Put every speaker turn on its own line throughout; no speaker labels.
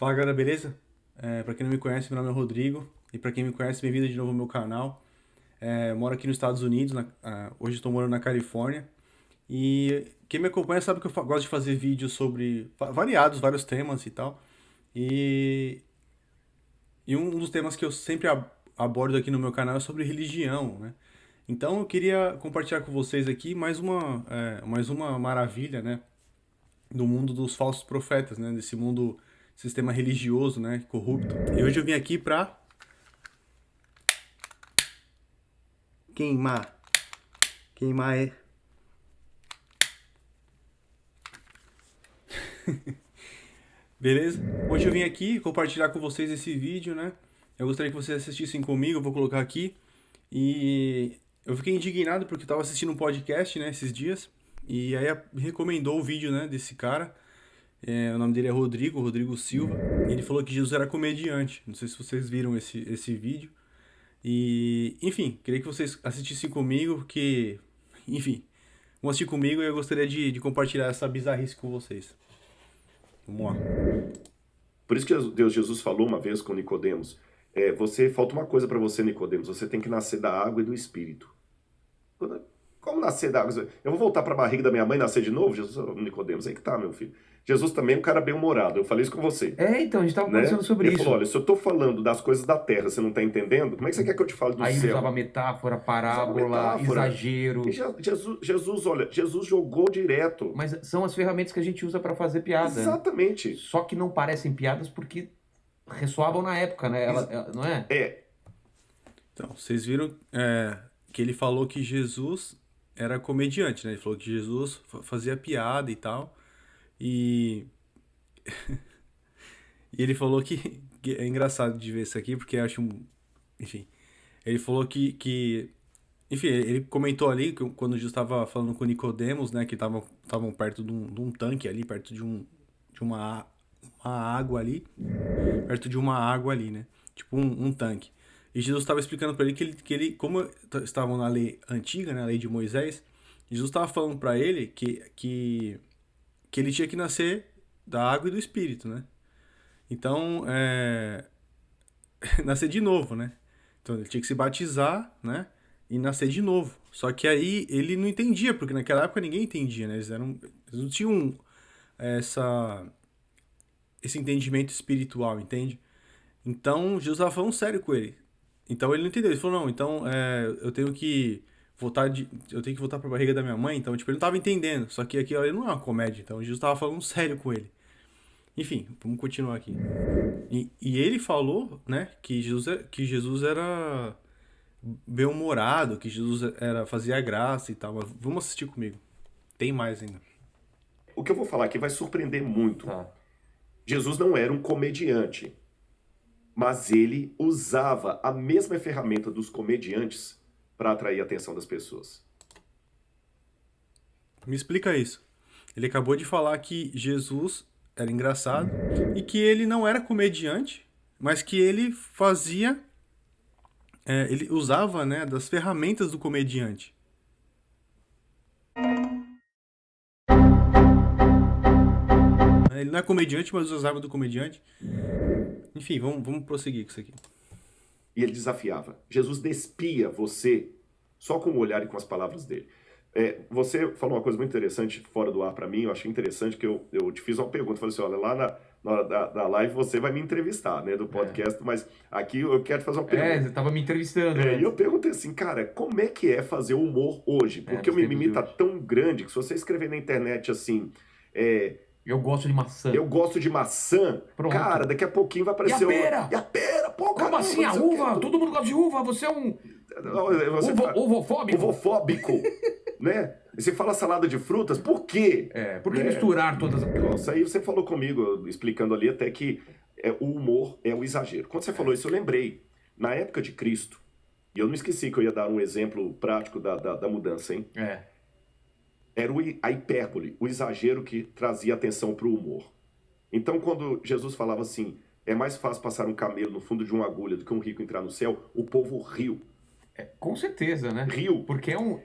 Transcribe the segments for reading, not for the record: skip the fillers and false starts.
Fala galera, beleza? Pra quem não me conhece, meu nome é Rodrigo. E pra quem me conhece, bem-vindo de novo ao meu canal. Eu moro aqui nos Estados Unidos, hoje estou morando na Califórnia. E quem me acompanha sabe que eu gosto de fazer vídeos sobre vários temas e tal. E, e um dos temas que eu sempre abordo aqui no meu canal é sobre religião, né? Então eu queria compartilhar com vocês aqui mais uma maravilha, né? Do mundo dos falsos profetas, né? Desse mundo, sistema religioso, né? Corrupto. E hoje eu vim aqui pra queimar. Queimar é. Beleza? Hoje eu vim aqui compartilhar com vocês esse vídeo, né? Eu gostaria que vocês assistissem comigo, eu vou colocar aqui. E eu fiquei indignado porque eu tava assistindo um podcast, né, esses dias. E aí me recomendou o vídeo, né, desse cara. O nome dele é Rodrigo Silva. E ele falou que Jesus era comediante. Não sei se vocês viram esse vídeo. E, enfim, queria que vocês assistissem comigo, porque, enfim, vão assistir comigo e eu gostaria de compartilhar essa bizarrice com vocês. Vamos lá.
Por isso que Deus Jesus falou uma vez com Nicodemos, falta uma coisa para você, Nicodemos, você tem que nascer da água e do Espírito. Como nascer da água? Eu vou voltar para a barriga da minha mãe e nascer de novo? Jesus, Nicodemos, aí que tá, meu filho. Jesus também é um cara bem-humorado, eu falei isso com você.
Então, a gente tava
Né?
conversando sobre
Ele
isso.
falou, olha, se eu tô falando das coisas da terra, você não tá entendendo, como é que você quer que eu te fale do
Aí ele
céu?
usava metáfora, parábola, exagero.
E Jesus jogou direto.
Mas são as ferramentas que a gente usa para fazer piada.
Exatamente.
Só que não parecem piadas porque ressoavam na época, né? Não é?
Então, vocês viram que ele falou que Jesus era comediante, né? Ele falou que Jesus fazia piada e tal. E e ele falou que é engraçado de ver isso aqui, porque eu acho enfim, ele falou enfim, ele comentou ali que quando Jesus estava falando com Nicodemos, né, que estavam perto de um tanque ali, perto de uma água ali, perto de uma água ali, né, tipo um tanque. E Jesus estava explicando para ele como estavam na lei antiga, né, a lei de Moisés, Jesus estava falando para ele que ele tinha que nascer da água e do Espírito, né? Então, nascer de novo, né? Então ele tinha que se batizar, né? E nascer de novo. Só que aí ele não entendia, porque naquela época ninguém entendia, né? Eles não tinham esse entendimento espiritual, entende? Então Jesus estava falando sério com ele. Então ele não entendeu. Ele falou, não, então eu tenho que voltar pra barriga da minha mãe. Então, tipo, ele não tava entendendo. Só que aqui ele não é uma comédia. Então Jesus estava falando sério com ele. Enfim, vamos continuar aqui. E ele falou, né, que Jesus era bem-humorado, que Jesus fazia graça e tal. Mas vamos assistir comigo. Tem mais ainda.
O que eu vou falar aqui vai surpreender muito.
Tá.
Jesus não era um comediante, mas ele usava a mesma ferramenta dos comediantes para atrair a atenção das pessoas.
Me explica isso. Ele acabou de falar que Jesus era engraçado e que ele não era comediante, mas que ele fazia, ele usava, né, das ferramentas do comediante. Ele não é comediante, mas usa as armas do comediante. Enfim, vamos prosseguir com isso aqui.
E ele desafiava. Jesus despia você só com o olhar e com as palavras dele. Você falou uma coisa muito interessante fora do ar para mim, eu achei interessante que eu te fiz uma pergunta, falei assim, olha, lá na hora da live você vai me entrevistar, né, do podcast, mas aqui eu quero te fazer uma pergunta.
Você tava me entrevistando.
E eu perguntei assim, cara, como é que é fazer humor hoje? Porque o mimimi tá tão grande que se você escrever na internet assim,
eu gosto de maçã.
Eu gosto de maçã.
Pronto.
Cara, daqui a pouquinho vai aparecer...
E a pera?
E a pera? Pô,
como assim a uva? Todo mundo gosta de uva, você é um... Uvofóbico.
Uvofóbico, né? E você fala salada de frutas, por quê?
Por que misturar todas as...
Nossa, aí você falou comigo, explicando ali até que o humor é o exagero. Quando você falou isso, eu lembrei. Na época de Cristo, e eu não esqueci que eu ia dar um exemplo prático da mudança, hein? Era a hipérbole, o exagero que trazia atenção para o humor. Então, quando Jesus falava assim, é mais fácil passar um camelo no fundo de uma agulha do que um rico entrar no céu, o povo riu.
Com certeza, né?
Riu.
Porque é um...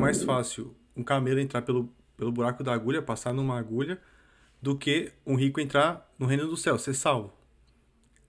mais fácil um camelo entrar pelo buraco da agulha, passar numa agulha, do que um rico entrar no reino do céu, ser salvo.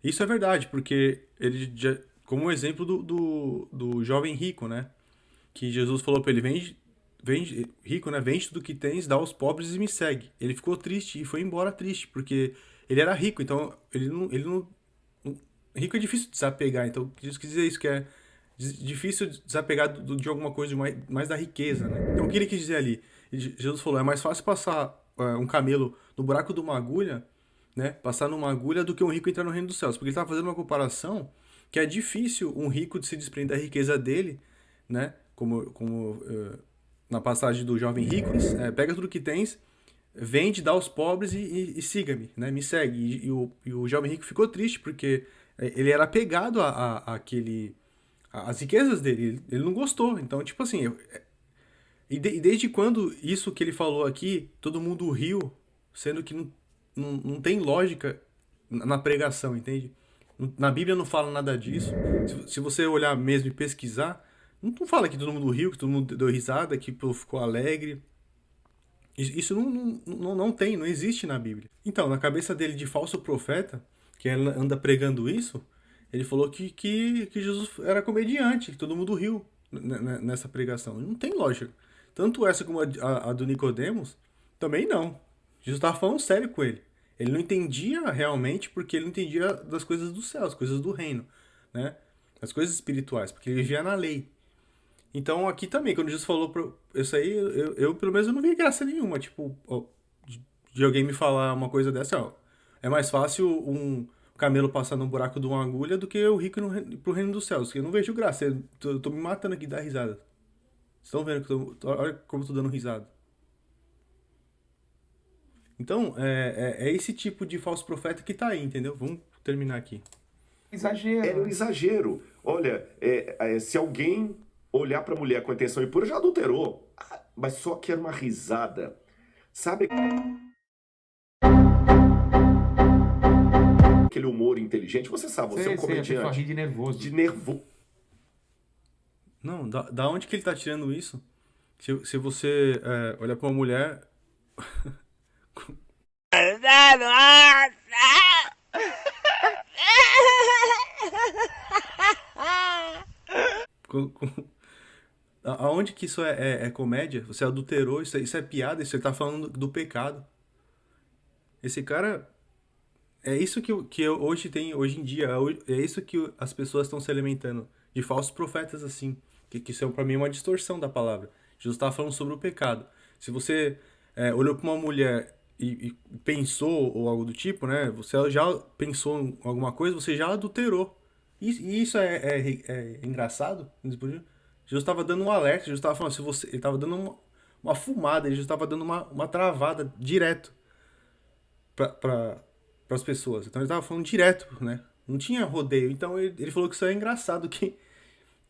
Isso é verdade, porque ele já, como um exemplo do jovem rico, né? Que Jesus falou para ele, vende, rico, né? Vende tudo que tens, dá aos pobres e me segue. Ele ficou triste e foi embora triste, porque ele era rico, então rico é difícil de desapegar, então isso quer dizer isso, que é difícil desapegar de alguma coisa mais da riqueza, né? Então o que ele quis dizer ali? Jesus falou, é mais fácil passar um camelo no buraco de uma agulha, né? Passar numa agulha do que um rico entrar no reino dos céus, porque ele estava fazendo uma comparação que é difícil um rico de se desprender da riqueza dele, né? Como na passagem do jovem rico, pega tudo que tens, vende, dá aos pobres e siga-me, né? Me segue. E o jovem rico ficou triste porque ele era apegado às riquezas dele. Ele não gostou. Então, tipo assim, e desde quando isso que ele falou aqui, todo mundo riu, sendo que não tem lógica na pregação, entende? Na Bíblia não fala nada disso. Se você olhar mesmo e pesquisar, não fala que todo mundo riu, que todo mundo deu risada, que ficou alegre. Isso não tem, não existe na Bíblia. Então, na cabeça dele de falso profeta, que anda pregando isso, ele falou que Jesus era comediante, que todo mundo riu nessa pregação. Não tem lógica. Tanto essa como a do Nicodemos, também não. Jesus estava falando sério com ele. Ele não entendia realmente porque ele não entendia das coisas do céu, as coisas do reino, né? As coisas espirituais, porque ele vivia na lei. Então aqui também, quando Jesus falou isso aí, eu pelo menos eu não vi graça nenhuma, tipo, de alguém me falar uma coisa dessa, ó. É mais fácil um camelo passar no buraco de uma agulha do que o rico pro reino dos céus. Eu não vejo graça, eu tô me matando aqui de dar risada. Vocês estão vendo que olha como eu tô dando risada. Então, é esse tipo de falso profeta que tá aí, entendeu? Vamos terminar aqui.
Exagero. É um exagero. Olha, se alguém olhar pra mulher com intenção impura, já adulterou. Mas só que era uma risada. Sabe aquele humor inteligente? Você sabe, você é um comediante.
A rir de nervoso.
De nervoso.
Não, da onde que ele tá tirando isso? Se você olhar pra uma mulher... Aonde que isso é comédia? Você adulterou, isso é piada, isso ele tá falando do pecado. Esse cara... É isso que hoje em dia, é isso que as pessoas estão se alimentando, de falsos profetas assim, que isso pra mim é uma distorção da palavra. Jesus tá falando sobre o pecado. Se você olhou pra uma mulher e pensou, ou algo do tipo, né? Você já pensou em alguma coisa, você já adulterou. E isso é engraçado? Jesus estava dando um alerta, Jesus estava falando, ele estava dando uma fumada, ele estava dando uma travada direto para as pessoas. Então ele estava falando direto, né? Não tinha rodeio. Então ele falou que isso é engraçado, que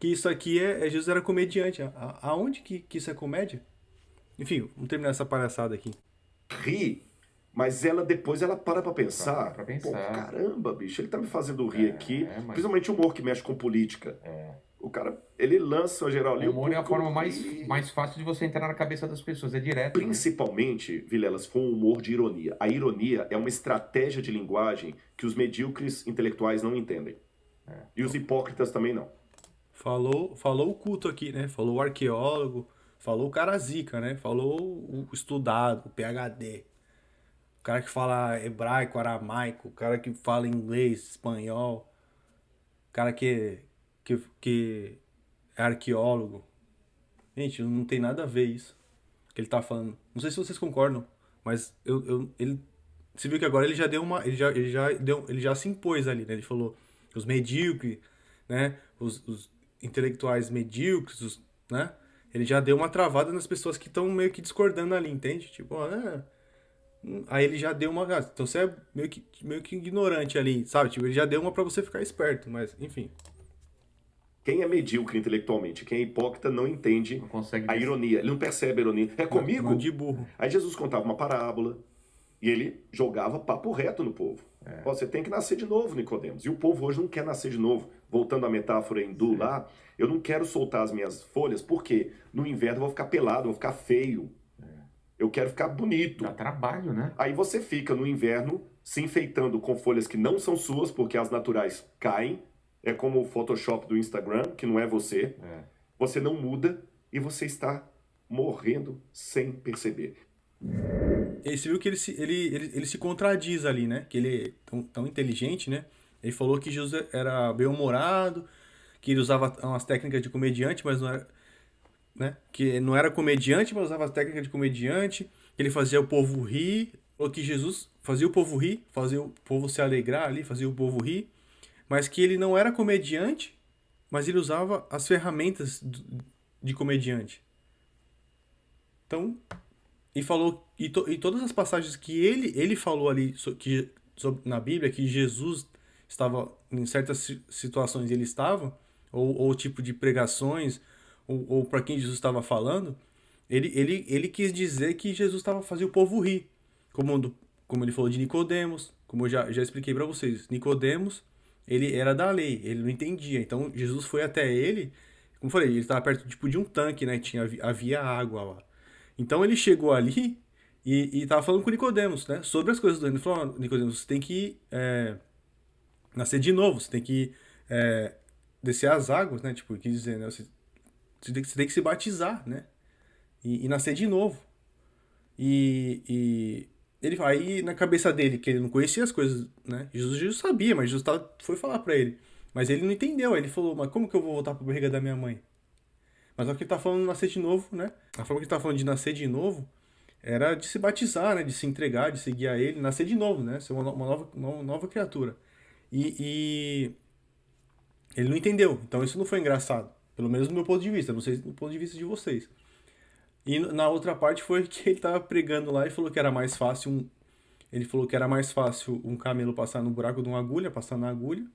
isso aqui Jesus era comediante. Aonde que isso é comédia? Enfim, vamos terminar essa palhaçada aqui.
Ri, mas depois ela para pra pensar. Pô, caramba, bicho, ele tá me fazendo rir aqui. Principalmente humor que mexe com política. O cara, ele lança o geral ali.
O humor é a forma mais fácil de você entrar na cabeça das pessoas, é direto.
Principalmente, Vilela, se for um humor de ironia. A ironia é uma estratégia de linguagem que os medíocres intelectuais não entendem. E os hipócritas também não.
Falou o culto aqui, né? Falou o arqueólogo, falou o cara zica, né? Falou o estudado, o PhD. O cara que fala hebraico, aramaico, o cara que fala inglês, espanhol, o cara que é arqueólogo. Gente, não tem nada a ver isso que ele tá falando. Não sei se vocês concordam, mas ele você viu que agora ele já deu ele já se impôs ali, né? Ele falou os medíocres, né? Os intelectuais medíocres, né? Ele já deu uma travada nas pessoas que estão meio que discordando ali, entende? Tipo, aí ele já deu uma... Então você é meio que ignorante ali, sabe? Tipo, ele já deu uma pra você ficar esperto, mas enfim.
Quem é medíocre intelectualmente, quem é hipócrita não entende a ironia. Ele não percebe a ironia. É comigo?
Não de burro.
Aí Jesus contava uma parábola, E ele jogava papo reto no povo. Você tem que nascer de novo, Nicodemos. E o povo hoje não quer nascer de novo. Voltando à metáfora hindu lá, eu não quero soltar as minhas folhas, porque no inverno eu vou ficar pelado, eu vou ficar feio. Eu quero ficar bonito.
Dá trabalho, né?
Aí você fica no inverno se enfeitando com folhas que não são suas, porque as naturais caem. É como o Photoshop do Instagram, que não é você. Você não muda e você está morrendo sem perceber.
E você viu que ele se contradiz ali, né? Que ele é tão inteligente, né? Ele falou que Jesus era bem-humorado, que ele usava umas técnicas de comediante, mas não era... Né? Que não era comediante, mas usava as técnicas de comediante, que ele fazia o povo rir, ou que Jesus fazia o povo rir, fazia o povo se alegrar ali, fazia o povo rir, mas que ele não era comediante, mas ele usava as ferramentas de comediante. Então, e falou, e todas as passagens que ele falou ali na Bíblia, que Jesus estava, em certas situações ele estava, ou tipo de pregações, ou para quem Jesus estava falando, ele quis dizer que Jesus fazia o povo rir. Como ele falou de Nicodemos, como eu já expliquei para vocês. Nicodemos, ele era da lei, ele não entendia. Então Jesus foi até ele, como eu falei, ele estava perto tipo de um tanque, né? Havia água lá. Então ele chegou ali e estava falando com Nicodemos, né? Sobre as coisas do reino. Ele falou, Nicodemos, você tem que nascer de novo, você tem que descer as águas, né? Tipo, quis dizer, né? Você tem que se batizar, né? E nascer de novo. E ele aí na cabeça dele, que ele não conhecia as coisas, né? Jesus sabia, mas Jesus foi falar pra ele. Mas ele não entendeu. Aí ele falou, mas como que eu vou voltar pra barriga da minha mãe? Mas o que ele tá falando de nascer de novo, né? A forma que ele tá falando de nascer de novo era de se batizar, né? De se entregar, de seguir a ele, nascer de novo, né? Ser uma nova criatura. E ele não entendeu. Então isso não foi engraçado. Pelo menos do meu ponto de vista. Não sei do ponto de vista de vocês. E na outra parte foi que ele tava pregando lá e falou que era mais fácil um camelo passar no buraco de uma agulha, passar na agulha,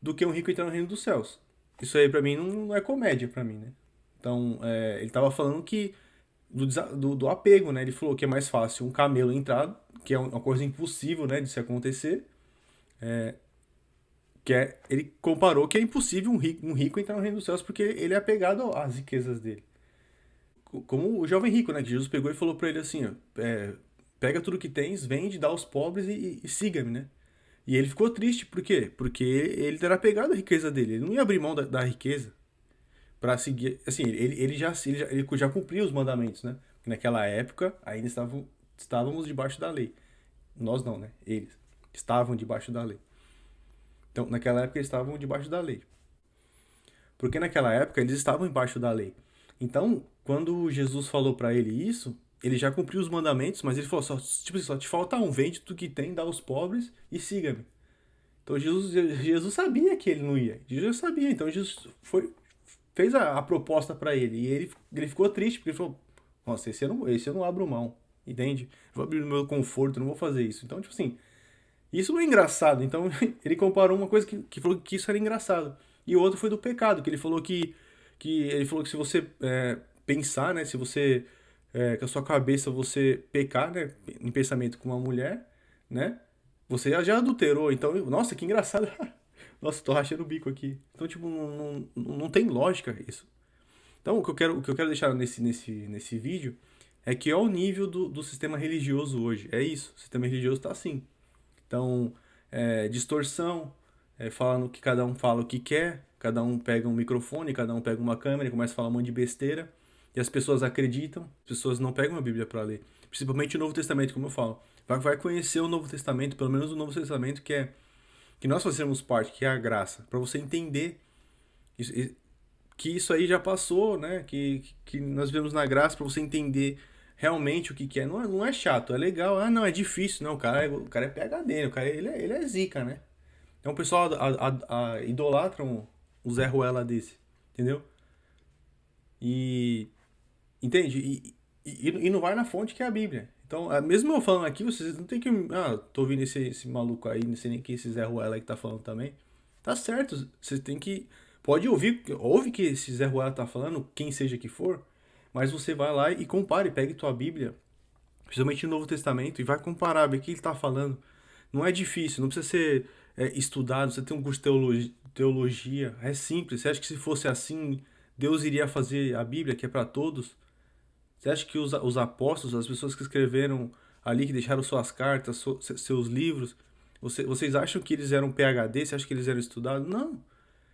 do que um rico entrar no reino dos céus. Isso aí pra mim não é comédia pra mim, né? Então, ele tava falando que do apego, né? Ele falou que é mais fácil um camelo entrar, que é uma coisa impossível, né, de se acontecer. Ele comparou que é impossível um rico entrar no reino dos céus porque ele é apegado às riquezas dele. Como o jovem rico, né? Que Jesus pegou e falou pra ele assim, ó, pega tudo que tens, vende, dá aos pobres e siga-me, né? E ele ficou triste, por quê? Porque ele era apegado à riqueza dele, ele não ia abrir mão da riqueza para seguir, assim, ele já cumpriu os mandamentos, né? Porque naquela época ainda estávamos debaixo da lei. Nós não, né? Eles estavam debaixo da lei. Então, naquela época eles estavam debaixo da lei. Porque naquela época eles estavam embaixo da lei. Então, quando Jesus falou para ele isso, ele já cumpriu os mandamentos, mas ele falou, só te falta vende tudo que tem, dá aos pobres e siga-me. Então Jesus sabia que ele não ia. Jesus sabia, então Jesus fez a proposta para ele. E ele ficou triste, porque ele falou, nossa, esse eu não abro mão, entende? Eu vou abrir o meu conforto, eu não vou fazer isso. Então, tipo assim, isso não é engraçado. Então, ele comparou uma coisa que falou que isso era engraçado. E o outro foi do pecado, que ele falou que se você pensar, né, se você com a sua cabeça você pecar, né, em pensamento com uma mulher, né, você já adulterou. Então, nossa, que engraçado. Nossa, tô rachando o bico aqui. Então, tipo, não tem lógica isso. Então, o que eu quero deixar nesse vídeo é que é o nível do sistema religioso hoje. É isso, o sistema religioso tá assim. Então, distorção, falando que cada um fala o que quer, cada um pega um microfone, cada um pega uma câmera e começa a falar um monte de besteira. E as pessoas acreditam, as pessoas não pegam a Bíblia para ler. Principalmente o Novo Testamento, como eu falo. Vai conhecer o Novo Testamento, pelo menos o Novo Testamento, que nós fazemos parte, que é a graça. Para você entender que isso aí já passou, né? Que nós vivemos na graça, para você entender realmente o que é. Não é chato, é legal. Ah, não, é difícil. Não, o cara é PhD, o cara ele é zica, né? Então o pessoal idolatra um Zé Ruela desse, entendeu? Entende? E não vai na fonte que é a Bíblia. Então, mesmo eu falando aqui, vocês não tem que... Ah, tô ouvindo esse maluco aí, não sei nem que esse Zé Ruela aí que tá falando também. Tá certo, você tem que... Pode ouve que esse Zé Ruela tá falando, quem seja que for, mas você vai lá e compare, pegue tua Bíblia principalmente no Novo Testamento, e vai comparar, ver o que ele está falando. Não é difícil, não precisa ser estudado, você tem um curso de teologia, é simples. Você acha que se fosse assim, Deus iria fazer a Bíblia, que é para todos? Você acha que os apóstolos, as pessoas que escreveram ali, que deixaram suas cartas, seus livros, vocês acham que eles eram PhD? Você acha que eles eram estudados? Não.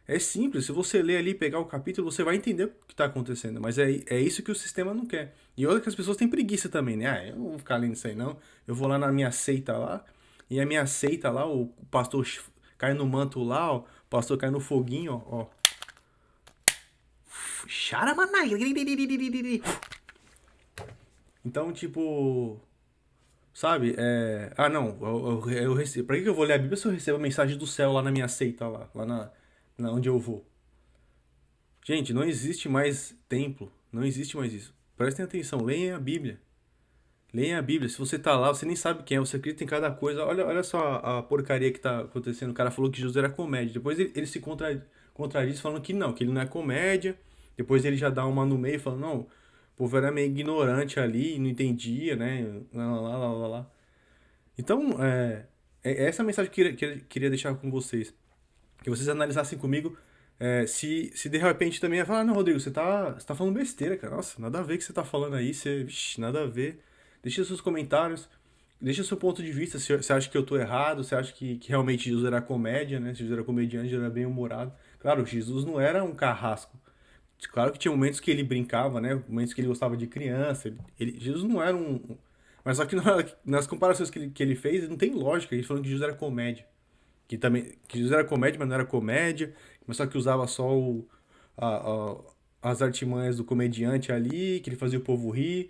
É simples. Se você ler ali e pegar o capítulo, você vai entender o que está acontecendo. Mas é isso que o sistema não quer. E outra que as pessoas têm preguiça também, né? Ah, eu não vou ficar lendo isso aí, não. Eu vou lá na minha seita lá, e a minha seita lá, o pastor cai no manto lá, ó, o pastor cai no foguinho, ó. Charamanai. Então, tipo, sabe? Ah, não, eu recebo. Pra que eu vou ler a Bíblia se eu recebo a mensagem do céu lá na minha seita, lá na onde eu vou? Gente, não existe mais templo, não existe mais isso. Prestem atenção, leiam a Bíblia. Leiam a Bíblia. Se você tá lá, você nem sabe quem é, você acredita em cada coisa. Olha só a porcaria que tá acontecendo. O cara falou que Jesus era comédia. Depois ele se contradiz falando que ele não é comédia. Depois ele já dá uma no meio falando, não, o povo era meio ignorante ali, não entendia, né? Lá. Então, é essa a mensagem que eu queria deixar com vocês. Que vocês analisassem comigo se de repente também ia falar, não, Rodrigo, você tá falando besteira, cara. Nossa, nada a ver o que você tá falando aí, vixe, nada a ver. Deixa seus comentários, deixa seu ponto de vista, se você acha que eu tô errado, se acha que realmente Jesus era comédia, né? Se Jesus era comediante, Jesus era bem humorado. Claro, Jesus não era um carrasco. Claro que tinha momentos que ele brincava, né? Momentos que ele gostava de criança. Jesus não era Mas só que nas comparações que ele fez, não tem lógica. Ele falando que Jesus era comédia. Que Jesus era comédia, mas não era comédia. Mas só que usava só as artimanhas do comediante ali, que ele fazia o povo rir.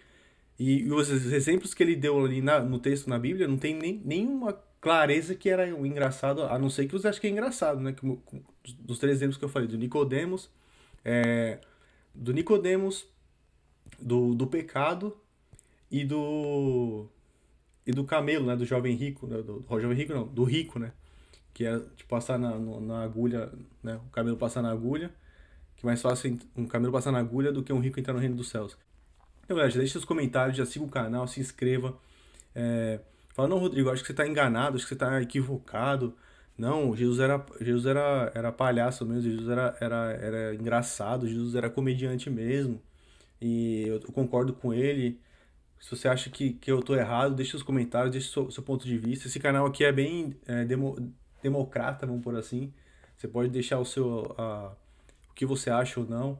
E os exemplos que ele deu ali no texto, na Bíblia, não tem nenhuma clareza que era o engraçado, a não ser que você acha que é engraçado, né? Dos 3 exemplos que eu falei, é, do Nicodemos, do pecado e do camelo, né? Do jovem rico, né? Do jovem rico não, do rico, né? Que é tipo, passar na agulha, né? O camelo passar na agulha, que é mais fácil um camelo passar na agulha do que um rico entrar no reino dos céus. Então, galera, já deixa seus comentários, já siga o canal, se inscreva. Fala, não, Rodrigo, acho que você está enganado, acho que você está equivocado. Não, Jesus era palhaço mesmo, Jesus era engraçado, Jesus era comediante mesmo. E eu concordo com ele. Se você acha que eu tô errado, deixa os comentários, deixa seu ponto de vista. Esse canal aqui é bem democrata, vamos por assim. Você pode deixar o que você acha ou não.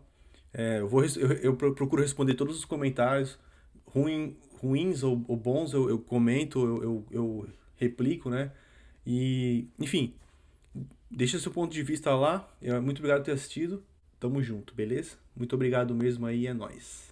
Eu procuro responder todos os comentários, ruins ou bons, eu comento, eu replico, né? E, enfim, deixa seu ponto de vista lá. Muito obrigado por ter assistido. Tamo junto, beleza? Muito obrigado mesmo aí, é nóis.